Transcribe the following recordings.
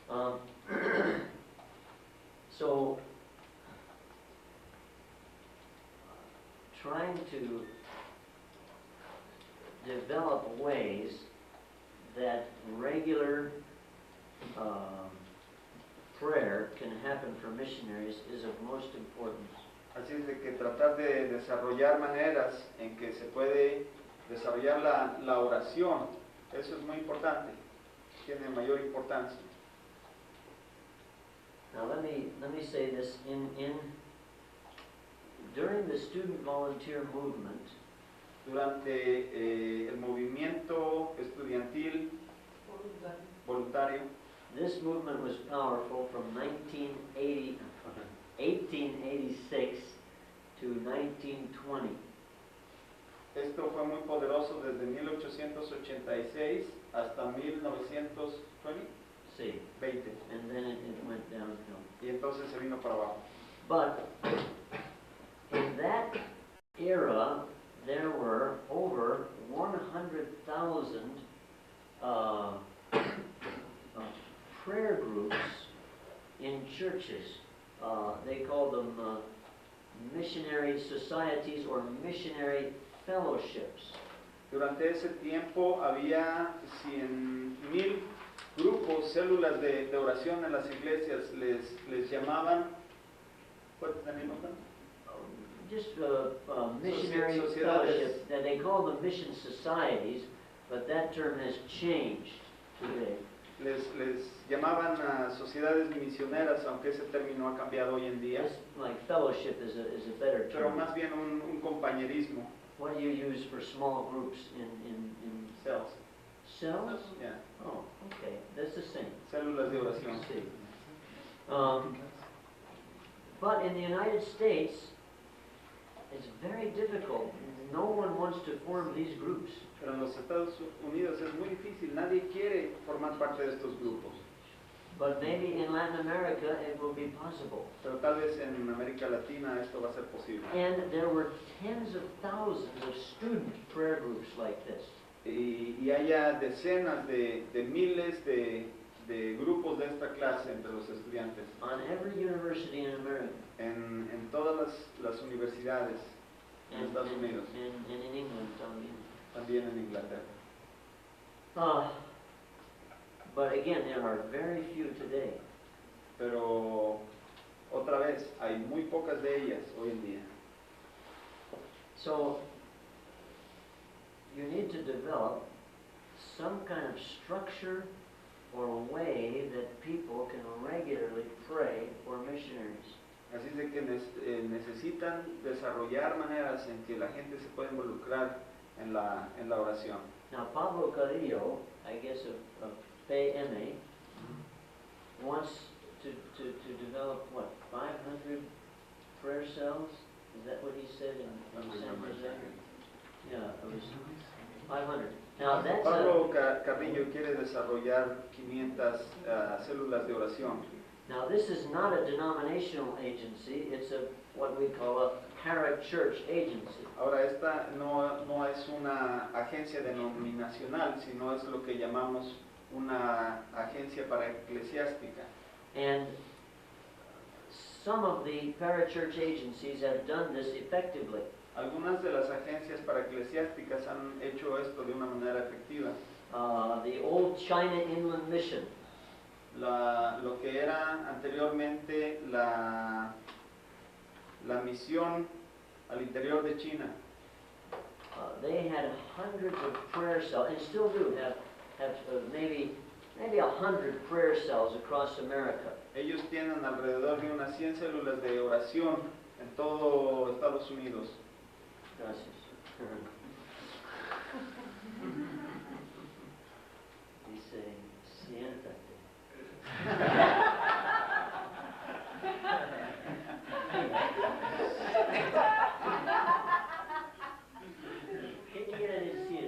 Um, so, trying to develop ways that regular prayer can happen for missionaries is of most importance. Así es de que tratar de desarrollar maneras en que se puede desarrollar la oración, eso es muy importante, tiene mayor importancia. Now let me say this, during the student volunteer movement, durante el movimiento estudiantil voluntario, this movement was powerful from 1886 to 1920. Esto fue muy poderoso desde 1886 hasta 1920. Sí. And then it went downhill. Y entonces se vino para abajo. But in that era, there were over 100,000 prayer groups in churches. They called them missionary societies or missionary fellowships. Durante ese tiempo había 100,000 grupos, células de oración en las iglesias, les llamaban, what's the name of them? Just missionary fellowships, and they call them mission societies, but that term has changed today. Les llamaban sociedades misioneras, aunque ese término ha cambiado hoy en día. Like fellowship is a better term. Pero más bien un compañerismo. What do you use for small groups in Cells. cells? Yeah. Oh, okay, that's the same. Células de oración. Sí. But in the United States, it's very difficult. No one wants to form these groups. Pero en los Estados Unidos es muy difícil, nadie quiere formar parte de estos grupos. But maybe in Latin America it will be possible. Pero tal vez en América Latina esto va a ser posible. And there were tens of thousands of student prayer groups like this. Y haya decenas de miles de grupos de esta clase entre los estudiantes. On every university in America. En todas las universidades en Estados Unidos. And in England también. También en Inglaterra. But again, there are very few today. Pero otra vez, hay muy pocas de ellas hoy en día. So you need to develop some kind of structure or way that people can regularly pray for missionaries. Así es de que necesitan desarrollar maneras en que la gente se pueda involucrar en la oración. Now Pablo Carrillo, I guess of PMA, wants to develop what, 500 prayer cells? Is that what he said in San Jose? Yeah, it was 500. Now that's Pablo Carrillo quiere desarrollar 500 células de oración. Now this is not a denominational agency, it's what we call a parachurch agency. Ahora esta no es una agencia denominacional, sino es lo que llamamos una agencia para eclesiástica. And some of the parachurch agencies have done this effectively. Algunas de las agencias para eclesiásticas han hecho esto de una manera efectiva. The old China Inland Mission. Lo que era anteriormente la misión al interior de China. They had hundreds of prayer cells, and still do have maybe 100 prayer cells across America. Ellos tienen alrededor de unas 100 células de oración en todo Estados Unidos. Gracias. Dice, siéntate. ¿Qué quiere decir?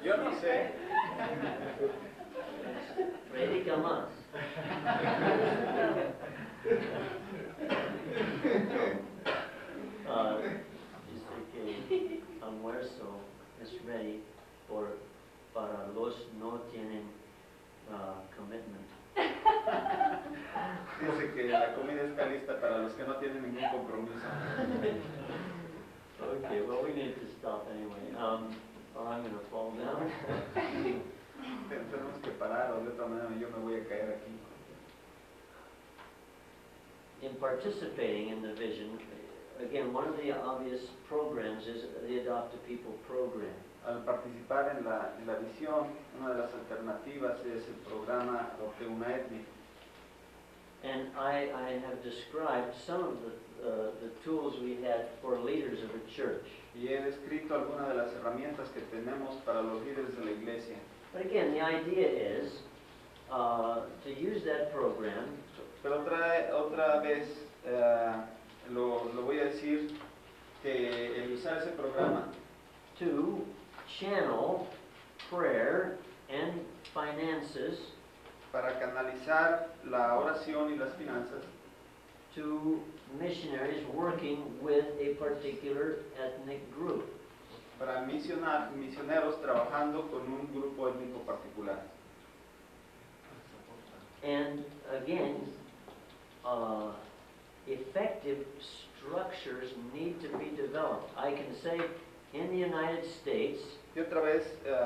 Yo no sé. Predica más. Dice que almuerzo es ready por para los no tienen commitment. Dice que la comida está lista para los que no tienen ningún compromiso. Okay, well, we need to stop anyway, or I'm going to fall down. Tenemos que parar o de otra manera yo me voy a caer aquí. In participating in the vision, again, one of the obvious programs is the Adopte People program. Al participar en la visión, una de las alternativas es el programa Adopte Una Etnia. And I have described some of the tools we had for leaders of a church. Y he descrito algunas de las herramientas que tenemos para los líderes de la iglesia. But again, the idea is to use that program. Pero otra vez lo voy a decir, que el usar ese programa To channel prayer and finances para canalizar la oración y las finanzas to missionaries working with a particular ethnic group. para misioneros trabajando con un grupo étnico particular. And again, effective structures need to be developed. I can say in the United States, Y otra vez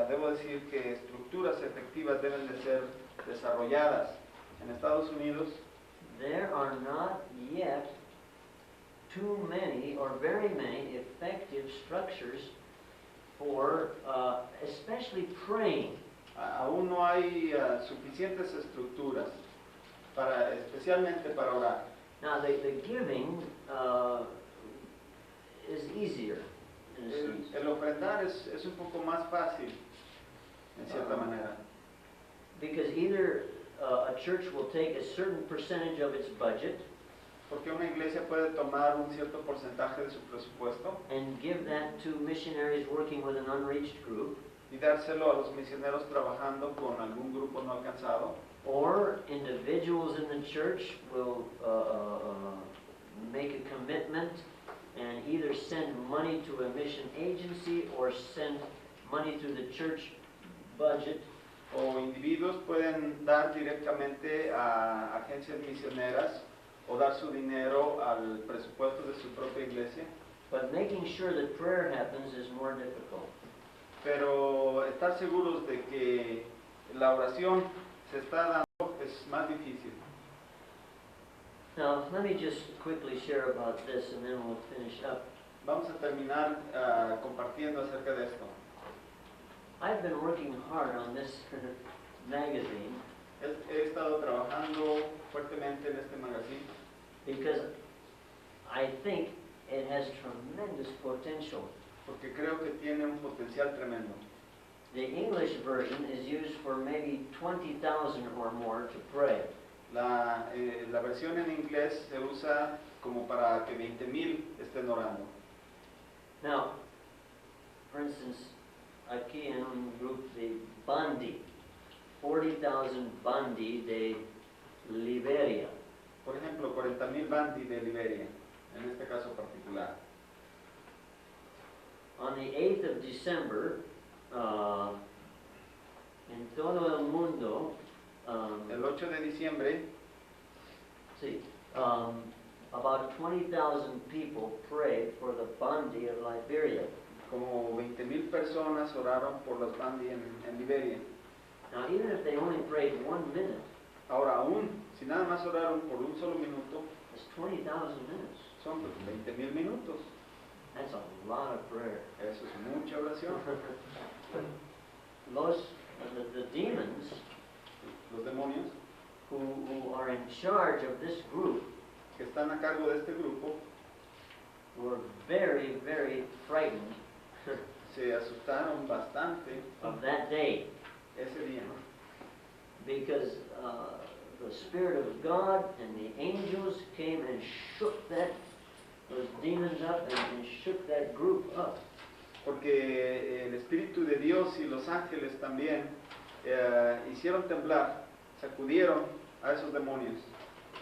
debo decir que estructuras efectivas deben de ser desarrolladas. En Estados Unidos there are not yet too many or very many effective structures for especially praying. aún no hay suficientes estructuras especialmente para orar. Now the giving is easier in a sense. El ofrendar es un poco más fácil, en cierta manera. Because either a church will take a certain percentage of its budget Porque una iglesia puede tomar un cierto porcentaje de su presupuesto and give that to missionaries working with an unreached group, y dárselo a los misioneros trabajando con algún grupo no alcanzado. or individuals in the church will make a commitment and either send money to a mission agency or send money through the church budget. O individuos pueden dar directamente a agencias misioneras o dar su dinero al presupuesto de su propia iglesia. But making sure that prayer happens is more difficult. Pero estar seguros de que la oración se está dando es más difícil. Now, let me just quickly share about this and then we'll finish up. Vamos a terminar compartiendo acerca de esto. I've been working hard on this magazine He estado trabajando fuertemente en este magazine because I think it has tremendous potential. porque creo que tiene un potencial tremendo. The English version is used for maybe 20,000 or more to pray. La versión en inglés se usa como para que 20,000 estén orando. Now, for instance, aquí en un grupo de Bandi, 40,000 Bandi de Liberia. Por ejemplo, 40,000 Bandi de Liberia, en este caso particular. On the 8th of December, en todo el mundo, El 8 de diciembre, see, about 20,000 people prayed for the Bandi of Liberia. como 20,000 personas oraron por las Bandi en Liberia. Now, even if they only prayed 1 minute, Ahora, aún, si nada más oraron por un solo minuto, it's 20,000 minutes. son 20,000 minutos. That's a lot of prayer. Eso es mucha oración. The demons Los demonios who are in charge of this group que están a cargo de este grupo were very, very frightened se asustaron bastante of that day ese día, because the Spirit of God and the angels came and shook those demons up and shook that group up. porque el Espíritu de Dios y los ángeles también hicieron temblar, sacudieron a esos demonios.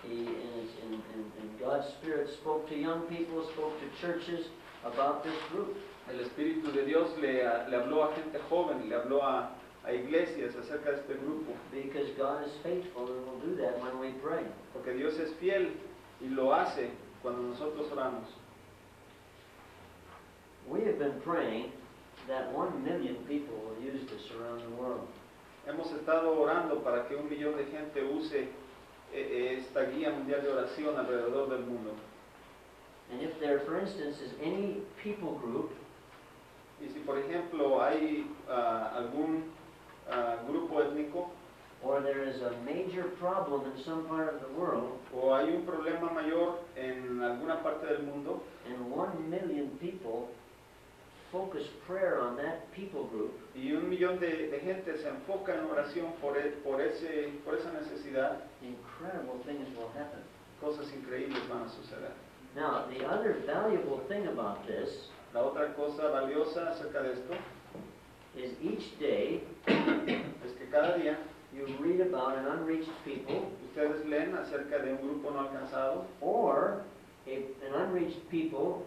And God's Spirit spoke to young people, spoke to churches about this group. El Espíritu de Dios le habló a gente joven, le habló a a iglesias acerca de este grupo, because God is faithful and will do that when we pray. porque Dios es fiel y lo hace cuando nosotros oramos. We have been praying that 1 million people will use this around the world. Hemos estado orando para que 1 millón de gente use esta guía mundial de oración alrededor del mundo. And if there, for instance, is any people group Y si por ejemplo hay algún grupo étnico or there is a major problem in some part of the world, o hay un problema mayor en alguna parte del mundo and 1 million people focus prayer on that people group, y 1 millón de gente se enfoca en oración por esa necesidad, incredible things will happen. cosas increíbles van a suceder. Now, the other valuable thing about this La otra cosa valiosa acerca de esto is each day es que cada día you read about an unreached people ustedes leen acerca de un grupo no alcanzado or an unreached people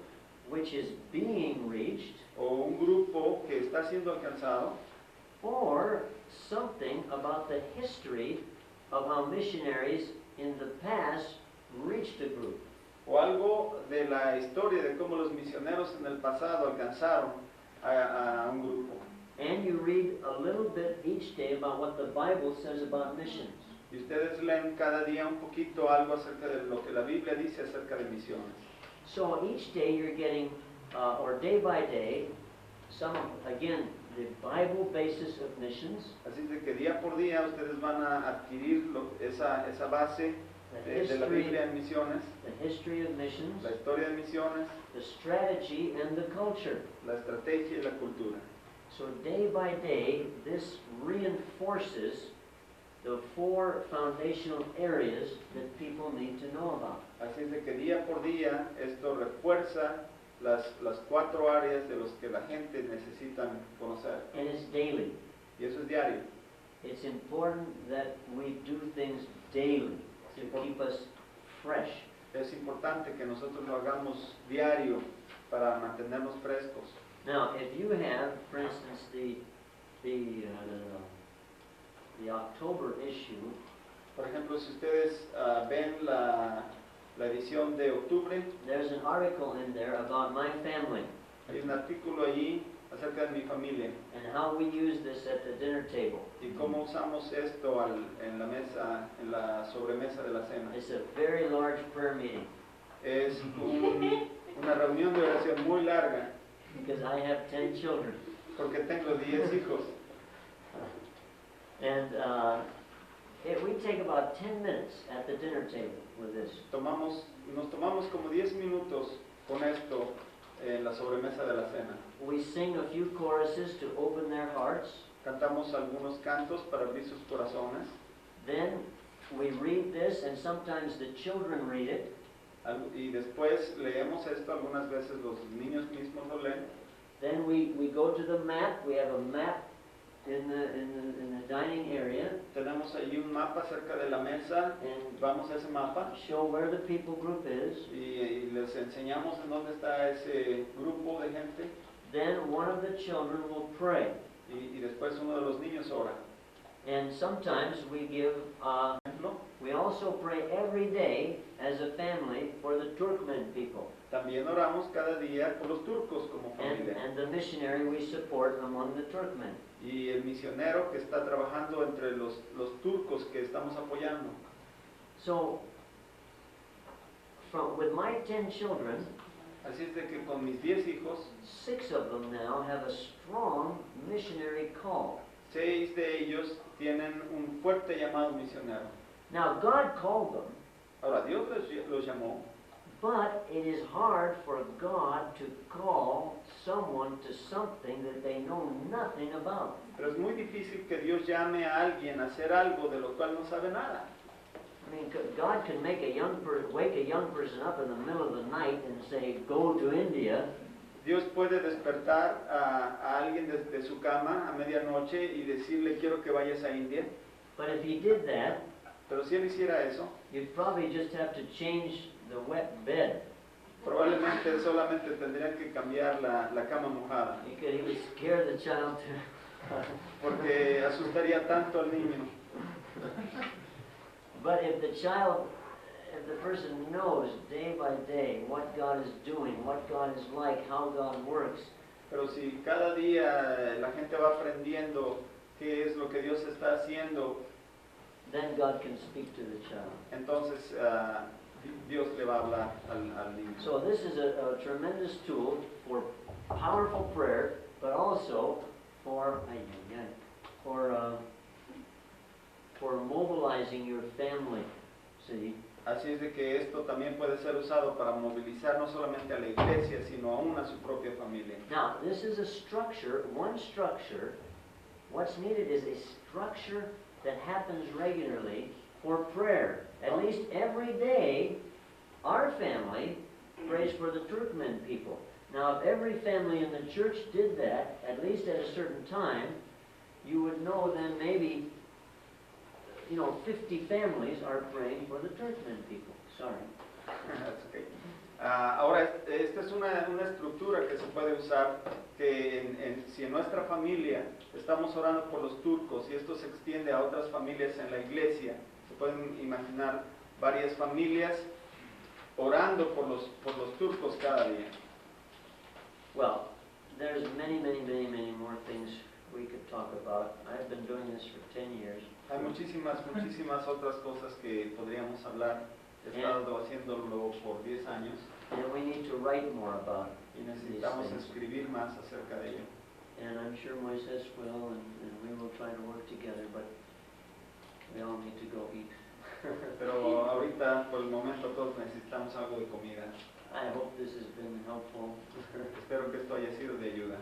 which is being reached, o un grupo que está siendo alcanzado, or something about the history of how missionaries in the past reached a group. o algo de la historia de cómo los misioneros en el pasado alcanzaron a un grupo. And you read a little bit each day about what the Bible says about missions. Y ustedes leen cada día un poquito algo acerca de lo que la Biblia dice acerca de misiones. So each day you're getting, or day by day, again, the Bible basis of missions, Así de que día por día ustedes van a adquirir esa base de la Biblia en misiones, the history of missions, la historia de misiones, the strategy, and the culture. la estrategia y la cultura. So day by day, this reinforces the 4 foundational areas that people need to know about. Así es de que día por día esto refuerza las 4 áreas de los que la gente necesita conocer. And it's daily. Y eso es diario. It's important that we do things daily to keep us fresh. Es importante que nosotros lo hagamos diario para mantenernos frescos. Now, if you have, for instance, the October issue, Por ejemplo, si ustedes ven la edición de octubre, there's an article in there about my family hay un artículo allí acerca de mi familia and how we use this at the dinner table. y cómo usamos esto en la mesa, en la sobremesa de la cena. It's a very large prayer meeting Es una reunión de oración muy larga because I have 10 children. porque tengo 10 hijos. And we take about 10 minutes at the dinner table with this. Nos tomamos como 10 minutos con esto en la sobremesa de la cena. We sing a few choruses to open their hearts. Cantamos algunos cantos para abrir sus corazones. Then we read this, and sometimes the children read it. Y después leemos esto, algunas veces los niños mismos lo leen. Then we go to the map. We have a map in the dining area, Tenemos ahí un mapa cerca de la mesa, and vamos a ese mapa show where the people group is. y les enseñamos en dónde está ese grupo de gente Then one of the children will pray. y después uno de los niños ora. And sometimes we give, we also pray every day as a family for the Turkmen people También oramos cada día por los turcos como familia and the missionary we support among the Turkmen. y el misionero que está trabajando entre los turcos que estamos apoyando. So, with my 10 children, Así es de que con mis 10 hijos, 6 of them now have a strong missionary call. 6 de ellos tienen un fuerte llamado misionero. Now, God called them, Ahora, Dios los llamó, but it is hard for God to call someone to something that they know nothing about. pero es muy difícil que Dios llame a alguien a hacer algo de lo cual no sabe nada. I mean, God can make wake a young person up in the middle of the night and say, go to India. Dios puede despertar a alguien desde su cama a medianoche y decirle quiero que vayas a India, But if he did that, pero si él hiciera eso, you'd probably just have to change the wet bed. probablemente solamente tendrían que cambiar la cama mojada. He would scare the child to porque asustaría tanto al niño. But if the person knows day by day what God is doing, what God is like, how God works, Pero si cada día la gente va aprendiendo qué es lo que Dios está haciendo, then God can speak to the child. entonces Dios le va a hablar al niño. So this is a tremendous tool for powerful prayer, but also for mobilizing your family. See? Así es de que esto también puede ser usado para movilizar no solamente a la iglesia, sino aún a su propia familia. Now, this is a structure, one structure. What's needed is a structure that happens regularly for prayer. At least every day, our family prays for the Turkmen people. Now, if every family in the church did that, at least at a certain time, you would know then maybe 50 families are praying for the Turkmen people. Sorry. That's okay. Ahora, esta es una estructura que se puede usar, que si en nuestra familia estamos orando por los turcos y esto se extiende a otras familias en la iglesia, se pueden imaginar varias familias orando por los turcos cada día. Well, there's many more things we could talk about. I've been doing this for 10 years. Hay muchísimas otras cosas que podríamos hablar. He estado haciéndolo por 10 años. And we need to write more about Y these necesitamos things. escribir más acerca de ello. And I'm sure Moisés will, and we will try to work together, but we all need to go eat. Pero ahorita, por el momento, todos necesitamos algo de comida. I hope this has been helpful. Espero que esto haya sido de ayuda.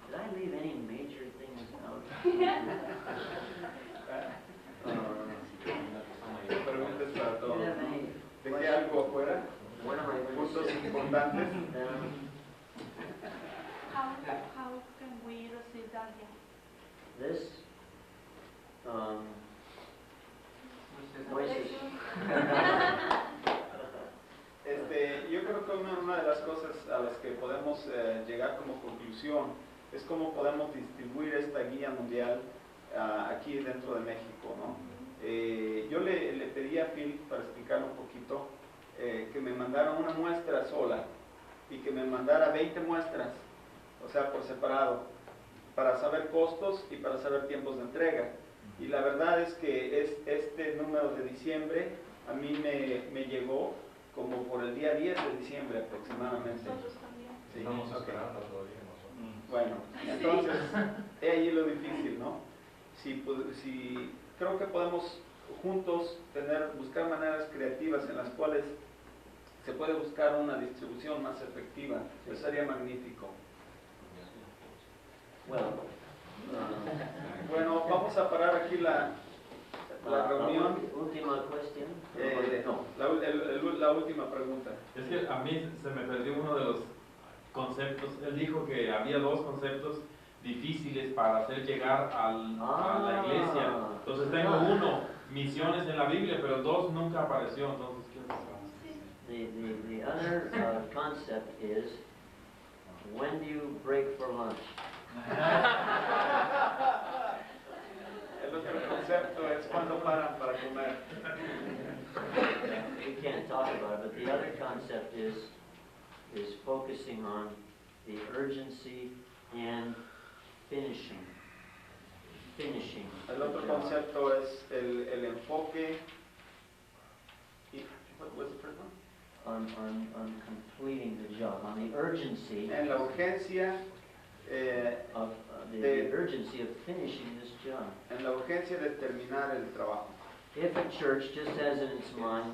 Did I leave any major things out? Preguntas para Do you todos. have any ¿Dejé algo afuera? What am I going to Puntos say? importantes. How can we receive that gift? This, Moisés. Yo creo que una de las cosas a las que podemos llegar como conclusión es cómo podemos distribuir esta guía mundial aquí dentro de México, ¿no? Yo le pedí a Phil, para explicarlo un poquito, que me mandara una muestra sola y que me mandara 20 muestras, o sea, por separado, para saber costos y para saber tiempos de entrega. Y la verdad es que este número de diciembre a mí me llegó como por el día 10 de diciembre aproximadamente. Nosotros también. Sí, Estamos ok. esperando todavía nosotros. Bueno, entonces, he ahí lo difícil, ¿no? Si creo que podemos juntos buscar maneras creativas en las cuales se puede buscar una distribución más efectiva, eso sería magnífico. Well, Bueno, vamos a parar aquí la reunión. Última cuestión. No. La última pregunta. Es que a mí se me perdió uno de los conceptos. Él dijo que había dos conceptos difíciles para hacer llegar a la iglesia. Entonces tengo uno, misiones en la Biblia, pero dos nunca apareció. Entonces, ¿qué es? The other concept is, when do you break for lunch? El otro concepto es cuándo paran para comer. We can't talk about it, but the other concept is focusing on the urgency and finishing. El otro concepto es el enfoque. What was the first one? On completing the job, on the urgency En la urgencia, of the urgency of finishing this job. en la urgencia de terminar el trabajo. If a church just has in its mind,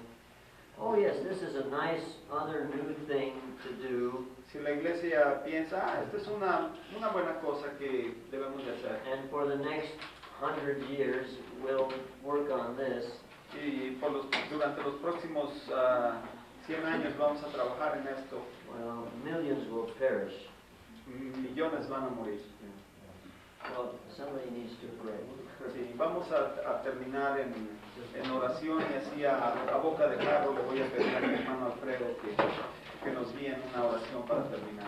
oh yes, this is a nice other new thing to do, Si la iglesia piensa, esta es una buena cosa que debemos de hacer, and for the next 100 years we'll work on this, y durante los próximos 100 años vamos a trabajar en esto, well, millions will perish. millones van a morir. Well, somebody needs to pray. Sí, vamos a terminar en oración y así a boca de carro le voy a pedir a mi hermano Alfredo que nos guíe en una oración para terminar.